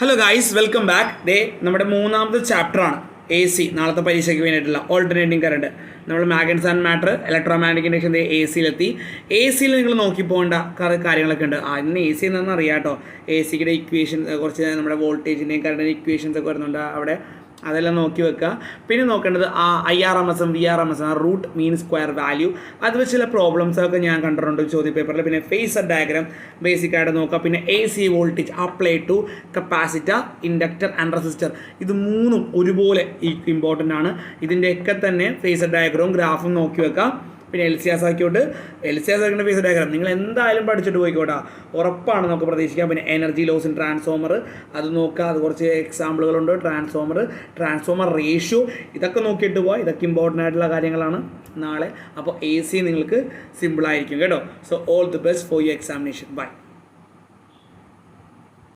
Hello guys, welcome back. നമ്മുടെ മൂന്നാമത്തെ ചാപ്റ്ററാണ് എ സി. നാളത്തെ പരീക്ഷയ്ക്ക് വേണ്ടിയിട്ടുള്ള ഓൾട്ടർനേറ്റിംഗ് കറണ്ട്. നമ്മൾ magnets and matter, electromagnetic induction A സിയിലെത്തി. എ സിയിൽ നിങ്ങൾ നോക്കി പോകേണ്ട കാര്യങ്ങളൊക്കെ ഉണ്ട്. ഇന്ന് എ സി എന്താണെന്ന് അറിയാം കേട്ടോ. എ സിയുടെ ഇക്വേഷൻ, കുറച്ച് നമ്മുടെ വോൾട്ടേജിൻ്റെയും കറണ്ടിൻ്റെ ഇക്വേഷൻസ് ഒക്കെ വരുന്നുണ്ട് അവിടെ. അതെല്ലാം നോക്കി വെക്കുക. പിന്നെ നോക്കേണ്ടത് IRMS VRMS, root mean square value. അത് വെച്ച് ചില പ്രോബ്ലംസൊക്കെ ഞാൻ കണ്ടിട്ടുണ്ട് ചോദ്യ പേപ്പറിൽ. പിന്നെ ഫേസർ ഡയഗ്രാം ബേസിക്കായിട്ട് നോക്കുക. പിന്നെ A C voltage apply to capacitor, inductor and resistor. ഇത് മൂന്നും ഒരുപോലെ ഇമ്പോർട്ടൻ്റ് ആണ്. ഇതിൻ്റെയൊക്കെ തന്നെ ഫേസർ ഡയഗ്രവും ഗ്രാഫും നോക്കി വെക്കുക. പിന്നെ LCR സർക്യൂട്ട്, ഫേസർ ഡയഗ്രാം നിങ്ങൾ എന്തായാലും പഠിച്ചിട്ട് പോയിക്കോട്ടെ, ഉറപ്പാണ് നമുക്ക് പ്രതീക്ഷിക്കാം. പിന്നെ എനർജി ലോസ് ഇൻ ട്രാൻസ്ഫോമർ, അത് നോക്കുക. അത് കുറച്ച് എക്സാമ്പിളുകളുണ്ട്. ട്രാൻസ്ഫോമർ റേഷ്യോ, ഇതൊക്കെ നോക്കിയിട്ട് പോവാം. ഇതൊക്കെ ഇമ്പോർട്ടൻ്റ് ആയിട്ടുള്ള കാര്യങ്ങളാണ് നാളെ. അപ്പോൾ എ സി നിങ്ങൾക്ക് സിമ്പിളായിരിക്കും കേട്ടോ. So all the best for your examination. By.